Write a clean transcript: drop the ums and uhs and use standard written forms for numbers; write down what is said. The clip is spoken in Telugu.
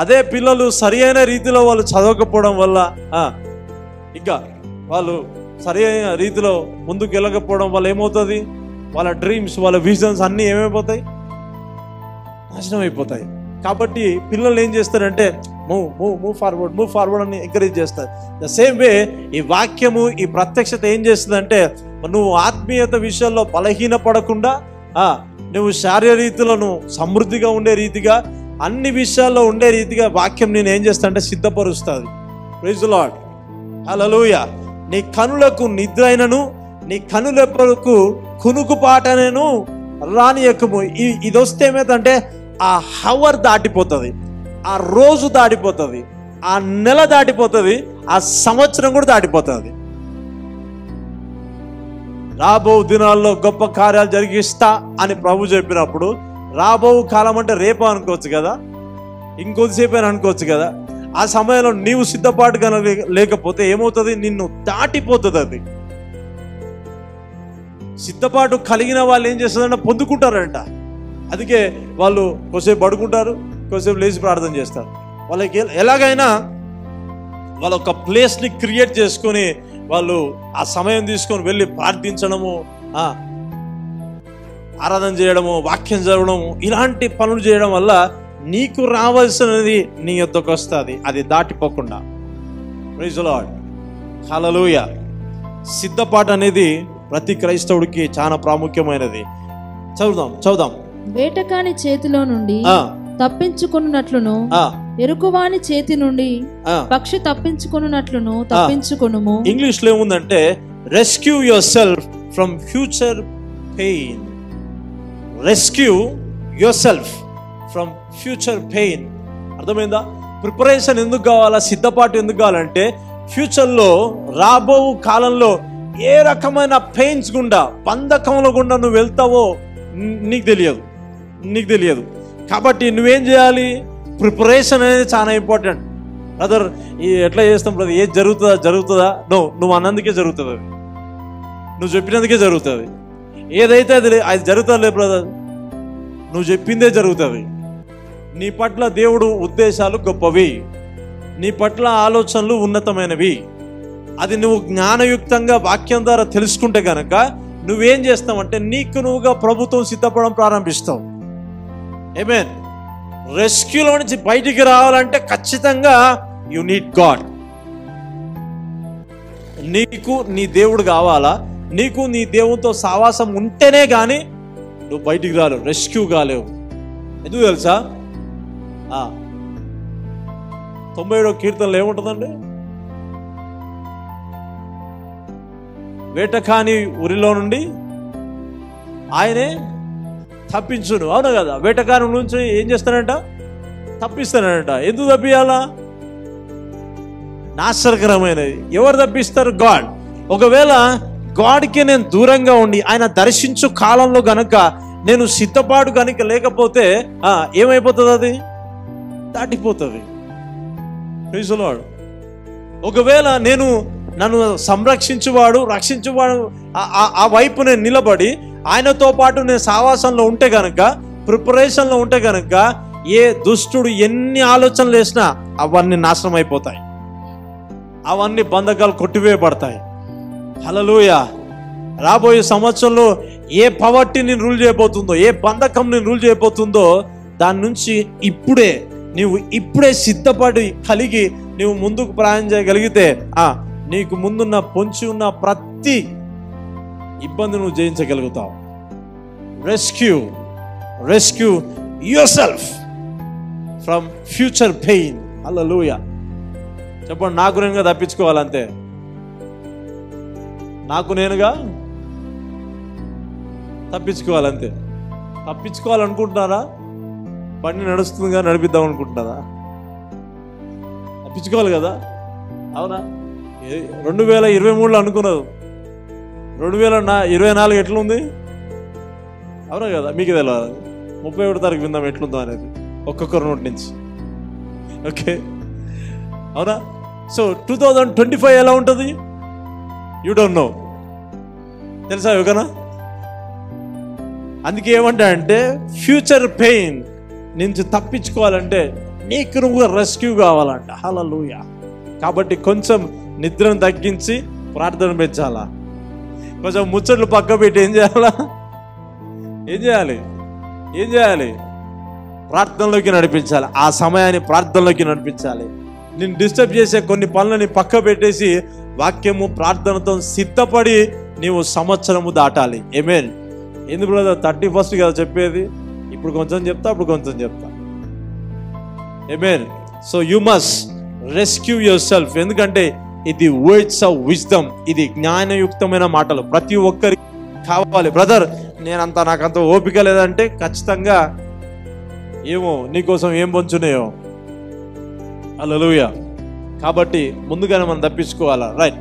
అదే పిల్లలు సరి అయిన రీతిలో వాళ్ళు చదవకపోవడం వల్ల ఇంకా వాళ్ళు సరి అయిన రీతిలో ముందుకు వెళ్ళకపోవడం వల్ల ఏమవుతుంది, వాళ్ళ డ్రీమ్స్, వాళ్ళ విజన్స్ అన్నీ ఏమైపోతాయి, నాశనం అయిపోతాయి. కాబట్టి పిల్లలు ఏం చేస్తారంటే మూవ్ ఫార్వర్డ్ అని ఎంకరేజ్ చేస్తారు. ద సేమ్ వే ఈ వాక్యము, ఈ ప్రత్యక్షత ఏం చేస్తుందంటే నువ్వు ఆత్మీయత విషయాల్లో బలహీన పడకుండా నువ్వు శారీరీతిలో సమృద్ధిగా ఉండే రీతిగా, అన్ని విషయాల్లో ఉండే రీతిగా వాక్యం నేను ఏం చేస్తా అంటే సిద్ధపరుస్తుంది. ప్రైజ్ ది లార్డ్, హల్లెలూయా. నీ కనులకు నిద్ర అయినను, నీ కనులకు కునుకుపాటనను రానియకము. ఇది వస్తే ఏమైందంటే ఆ హవర్ దాటిపోతుంది, ఆ రోజు దాటిపోతుంది, ఆ నెల దాటిపోతుంది, ఆ సంవత్సరం కూడా దాటిపోతుంది. రాబో దినాల్లో గొప్ప కార్యాలు జరిగిస్తా అని ప్రభు చెప్పినప్పుడు రాబో కాలం అంటే రేపు అనుకోవచ్చు కదా, ఇంకొద్దిసేపు అని అనుకోవచ్చు కదా. ఆ సమయంలో నీవు సిద్ధపాటుగా లేకపోతే ఏమవుతుంది, నిన్ను దాటిపోతుంది. అది సిద్ధపాటు కలిగిన వాళ్ళు ఏం చేస్తారంటే పొందుకుంటారంట. అందుకే వాళ్ళు కొద్దిసేపు పడుకుంటారు, కొద్దిసేపు లేచి ప్రార్థన చేస్తారు. వాళ్ళకి ఎలాగైనా వాళ్ళ ఒక ప్లేస్ని క్రియేట్ చేసుకొని వాళ్ళు ఆ సమయం తీసుకొని వెళ్ళి ప్రార్థించడము, ఆరాధన చేయడము, వాక్యం చదవడము, ఇలాంటి పనులు చేయడం వల్ల నీకు రావాల్సినది నీ యొద్దకు వస్తుంది, అది దాటిపోకుండా. ప్రైజ్ ది లార్డ్, హల్లెలూయా. సిద్ధపాటు అనేది ప్రతి క్రైస్తవుడికి చాలా ప్రాముఖ్యమైనది. చదువుదాం. వేటకాని చేతిలో నుండి తప్పించుకొనున్నట్లును, ఎరుకువాని చేతి నుండి పక్షి తప్పించుకొనున్నట్లును తప్పించుకొనుము. ఇంగ్లీష్ లో ఏముందంటే rescue yourself from future pain. Rescue yourself from future pain. అర్థమైందా? ప్రిపరేషన్ ఎందుకు కావాలా, సిద్ధపాటు ఎందుకు కావాలంటే ఫ్యూచర్లో రాబో కాలంలో ఏ రకమైన పెయిన్స్ గుండా, బంధకంలో గుండా నువ్వు వెళ్తావో నీకు తెలియదు. కాబట్టి నువ్వేం చేయాలి, ప్రిపరేషన్ అనేది చాలా ఇంపార్టెంట్. బ్రదర్ ఎట్లా చేస్తాం బ్రదర్, ఏది జరుగుతుందా? నువ్వు అన్నందుకే జరుగుతుంది, అది నువ్వు చెప్పినందుకే జరుగుతుంది. ఏదైతే అది జరుగుతుంది బ్రదర్, నువ్వు చెప్పిందే జరుగుతుంది. నీ పట్ల దేవుడు ఉద్దేశాలు గొప్పవి, నీ పట్ల ఆలోచనలు ఉన్నతమైనవి. అది నువ్వు జ్ఞానయుక్తంగా వాక్యం ద్వారా తెలుసుకుంటే కనుక నువ్వేం చేస్తావంటే నీకు నువ్వుగా ప్రభుత్వం సిద్ధపడడం ప్రారంభిస్తావు. ఆమేన్. రెస్క్యూలో నుంచి బయటికి రావాలంటే ఖచ్చితంగా యు నీడ్ గాడ్. నీకు నీ దేవుడు కావాలా, నీకు నీ దేవునితో సావాసం ఉంటేనే కానీ నువ్వు బయటికి రాలేవు, రెస్క్యూ కాలేవు. ఎందుకు తెలుసా? 97వ కీర్తనలో ఏముంటుందండి, వేటకాని ఊరిలో నుండి ఆయనే తప్పించును. అవును కదా? వేటకాని నుంచి ఏం చేస్తానంట, తప్పిస్తానంట. ఎందుకు తప్పియాలా? నాశనకరమైనది. ఎవరు తప్పిస్తారు? గాడ్. ఒకవేళ గాడ్కి నేను దూరంగా ఉండి ఆయన దర్శించు కాలంలో గనక నేను సిద్ధపాటు కనుక లేకపోతే ఏమైపోతుంది, అది దాటిపోతుంది. Praise the Lord. ఒకవేళ నన్ను సంరక్షించువాడు, రక్షించువాడు ఆ వైపు నేను నిలబడి ఆయనతో పాటు నేను సావాసంలో ఉంటే గనక, ప్రిపరేషన్లో ఉంటే గనక ఏ దుష్టుడు ఎన్ని ఆలోచనలు వేసినా అవన్నీ నాశనం అయిపోతాయి, అవన్నీ బంధకాలు కొట్టివేయబడతాయి. హల్లెలూయా. రాబోయే సంవత్సరంలో ఏ పవర్టీ నేను రూల్ చేయబోతుందో, ఏ బంధకం నేను రూల్ చేయబోతుందో దాని నుంచి ఇప్పుడే సిద్ధపడి కలిగి నువ్వు ముందుకు ప్రయాణం చేయగలిగితే నీకు ముందున్న పొంచి ఉన్న ప్రతి ఇబ్బంది నువ్వు జయించగలుగుతావు. Rescue yourself from future pain. Hallelujah. చెప్పండి, నాకు నేనుగా తప్పించుకోవాలంతే. నాకు నేనుగా తప్పించుకోవాలంతే. తప్పించుకోవాలనుకుంటున్నారా? బండి నడుస్తుందిగా నడిపిద్దాం అనుకుంటున్నారా? తప్పించుకోవాలి కదా, అవునా? 2023లో అనుకున్నది 2024 ఎట్లుంది, అవునా కదా? మీకు తెలియాలి. 31వ తారీఖు విందాం ఎట్లుందో అనేది ఒక్కొక్కరి నోటి నుంచి. ఓకే, అవునా? సో 2025 ఎలా ఉంటుంది? You don't know. తెలుసా యోగనా? అందుకే ఏమంటా అంటే ఫ్యూచర్ పెయిన్ నుంచి తప్పించుకోవాలంటే అనేకులుగా రెస్క్యూ కావాలంట. హల్లెలూయా. కాబట్టి కొంచెం నిద్రను తగ్గించి ప్రార్థన పెంచాలా, కొంచెం ముచ్చట్లు పక్క పెట్టి ఏం చేయాలా, ఏం చేయాలి ప్రార్థనలోకి నడిపించాలి. ఆ సమయాన్ని ప్రార్థనలోకి నడిపించాలి. నేను డిస్టర్బ్ చేసే కొన్ని పనులని పక్క పెట్టేసి వాక్యము ప్రార్థనతో సిద్ధపడి నీవు సంవత్సరము దాటాలి. ఆమేన్. ఎందుకు బ్రదర్ 31st కదా చెప్పేది, ఇప్పుడు కొంచెం చెప్తా, అప్పుడు కొంచెం చెప్తా. Amen. So you must rescue yourself. ఎందుకంటే ఇది వర్డ్స్ ఆఫ్ విజ్డమ్, ఇది జ్ఞానయుక్తమైన మాటలు ప్రతి ఒక్కరికి కావాలి. బ్రదర్ నాకంత ఓపిక లేదంటే ఖచ్చితంగా ఏమో నీకోసం ఏం పొంచున్నాయో. హల్లెలూయా. కాబట్టి ముందుగానే మనం తప్పించుకోవాలా. రైట్.